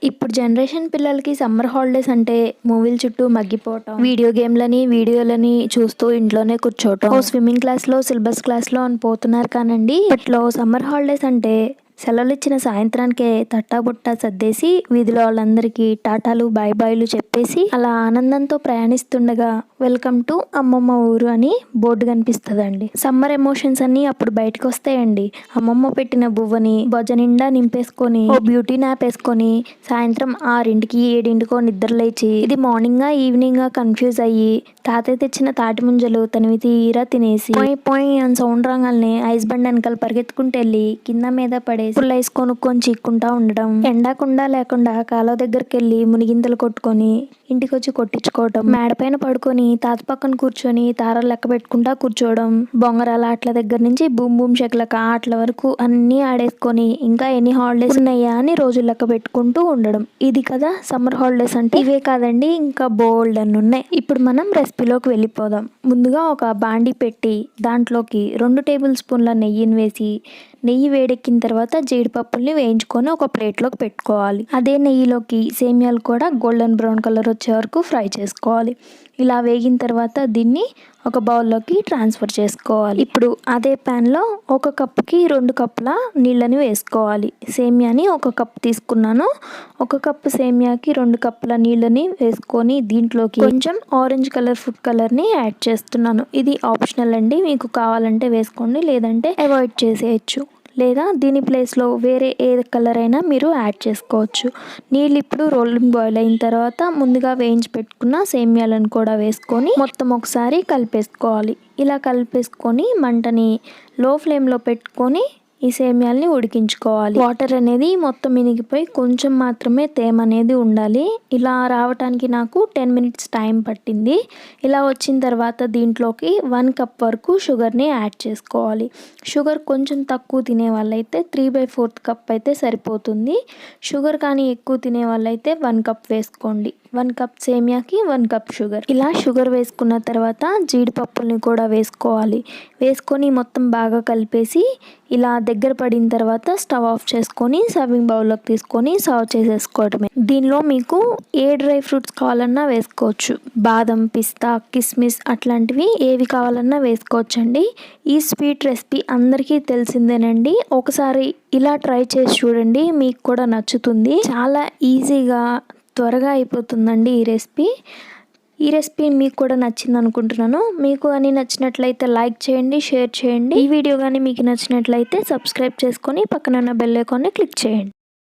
ఇప్పుడు జనరేషన్ పిల్లలకి summer holidays అంటే మూవీల చుట్టూ మగ్గిపోవటం, వీడియో గేమ్లని వీడియోలని చూస్తూ ఇంట్లోనే కూర్చోవటం, స్విమ్మింగ్ క్లాస్లో సిలబస్ క్లాస్లో అని పోతున్నారు కానండి. ఇప్పట్లో సమ్మర్ హాలిడేస్ అంటే సెలవులు ఇచ్చిన సాయంత్రానికే తట్టాబుట్టా సర్దేసి వీధిలో వాళ్ళందరికీ టాటాలు బాయ్ బాయ్లు చెప్పేసి అలా ఆనందంతో ప్రయాణిస్తుండగా వెల్కమ్ టు అమ్మమ్మ ఊరు అని బోర్డు కనిపిస్తుందండి. సమ్మర్ ఎమోషన్స్ అన్ని అప్పుడు బయటకు వస్తాయండి. అమ్మమ్మ పెట్టిన బువ్వని భుజ నిండా నింపేసుకొని ఓ బ్యూటీ నాప్ వేసుకొని సాయంత్రం 6ంటికి 7ంటికో నిద్ర లేచి ఇది మార్నింగా ఈవినింగా కన్ఫ్యూజ్ అయ్యి తాతయ్య తెచ్చిన తాటి ముంజలు తనివి తీరా తినేసి పోయి పోయి అని సౌండ్ రాగాల్ని ఐస్ బండ్ వెనకాల పరిగెత్తుకుంటూ వెళ్ళి కింద మీద పడేసి పుల్ల ఐస్ కొనుక్కొని చీక్కుంటా ఉండడం, ఎండాకుండా లేకుండా కాలువ దగ్గరికి వెళ్ళి మునిగింతలు కొట్టుకొని ఇంటికి వచ్చి కొట్టించుకోవడం, మేడపైన పడుకొని తాత పక్కన కూర్చొని తారలు లెక్క పెట్టుకుంటా కూర్చోవడం, బొంగరాల ఆటల దగ్గర నుంచి బూమ్ బూమ్ షెక్లక ఆటల వరకు అన్నీ ఆడేసుకొని ఇంకా ఎన్ని హాలిడేస్ ఉన్నాయా అని రోజు లెక్క పెట్టుకుంటూ ఉండడం. ఇది కదా సమ్మర్ హాలిడేస్ అంటే. ఇవే కాదండి, ఇంకా బోల్డ్ అని ఉన్నాయి. ఇప్పుడు మనం రెసిపీలోకి వెళ్ళిపోదాం. ముందుగా ఒక బాండి పెట్టి దాంట్లోకి 2 టేబుల్ స్పూన్ల నెయ్యిని వేసి నెయ్యి వేడెక్కిన తర్వాత జీడిపప్పుల్ని వేయించుకొని ఒక ప్లేట్లోకి పెట్టుకోవాలి. అదే నెయ్యిలోకి సేమియాలు కూడా గోల్డెన్ బ్రౌన్ కలర్ వచ్చే వరకు ఫ్రై చేసుకోవాలి. ఇలా వేగిన తర్వాత దీన్ని ఒక బౌల్లోకి ట్రాన్స్ఫర్ చేసుకోవాలి. ఇప్పుడు అదే ప్యాన్లో 1 కప్పుకి 2 కప్పుల నీళ్ళని వేసుకోవాలి. సేమియాని 1 కప్పు తీసుకున్నాను. 1 కప్పు సేమియాకి 2 కప్పుల నీళ్ళని వేసుకొని దీంట్లోకి కొంచెం ఆరెంజ్ కలర్ ఫుడ్ కలర్ని యాడ్ చేస్తున్నాను. ఇది ఆప్షనల్ అండి, మీకు కావాలంటే వేసుకోండి, లేదంటే అవాయిడ్ చేసేయచ్చు. లేదా దీని ప్లేస్లో వేరే ఏ కలర్ అయినా మీరు యాడ్ చేసుకోవచ్చు. నీళ్ళు ఇప్పుడు రోలింగ్ బాయిల్ అయిన తర్వాత ముందుగా వేయించి పెట్టుకున్న సేమియాలను కూడా వేసుకొని మొత్తం ఒకసారి కలిపేసుకోవాలి. ఇలా కలిపేసుకొని మంటని లో ఫ్లేమ్లో పెట్టుకొని ఈ సేమియాల్ని ఉడికించుకోవాలి. వాటర్ అనేది మొత్తం మినిగిపోయి కొంచెం మాత్రమే తేమ అనేది ఉండాలి. ఇలా రావటానికి నాకు 10 మినిట్స్ టైం పట్టింది. ఇలా వచ్చిన తర్వాత దీంట్లోకి 1 కప్ వరకు షుగర్ని యాడ్ చేసుకోవాలి. షుగర్ కొంచెం తక్కువ తినే వాళ్ళైతే 3/4 కప్ అయితే సరిపోతుంది. షుగర్ కానీ ఎక్కువ తినే వాళ్ళైతే 1 కప్ వేసుకోండి. 1 కప్ సేమియాకి 1 కప్ షుగర్. ఇలా షుగర్ వేసుకున్న తర్వాత జీడిపప్పుల్ని కూడా వేసుకోవాలి. వేసుకొని మొత్తం బాగా కలిపేసి ఇలా దగ్గర పడిన తర్వాత స్టవ్ ఆఫ్ చేసుకొని సర్వింగ్ బౌల్లోకి తీసుకొని సర్వ్ చేసేసుకోవడమే. దీనిలో మీకు ఏ డ్రై ఫ్రూట్స్ కావాలన్నా వేసుకోవచ్చు. బాదం, పిస్తా, కిస్మిస్ అట్లాంటివి ఏవి కావాలన్నా వేసుకోవచ్చండి. ఈ స్వీట్ రెసిపీ అందరికీ తెలిసిందేనండి. ఒకసారి ఇలా ట్రై చేసి చూడండి, మీకు కూడా నచ్చుతుంది. చాలా ఈజీగా త్వరగా అయిపోతుందండి ఈ రెసిపీ మీకు కూడా నచ్చింది అనుకుంటున్నాను. మీకు కానీ నచ్చినట్లయితే లైక్ చేయండి, షేర్ చేయండి. ఈ వీడియో కానీ మీకు నచ్చినట్లయితే సబ్స్క్రైబ్ చేసుకొని పక్కన ఉన్న బెల్ ఐకాన్ని క్లిక్ చేయండి.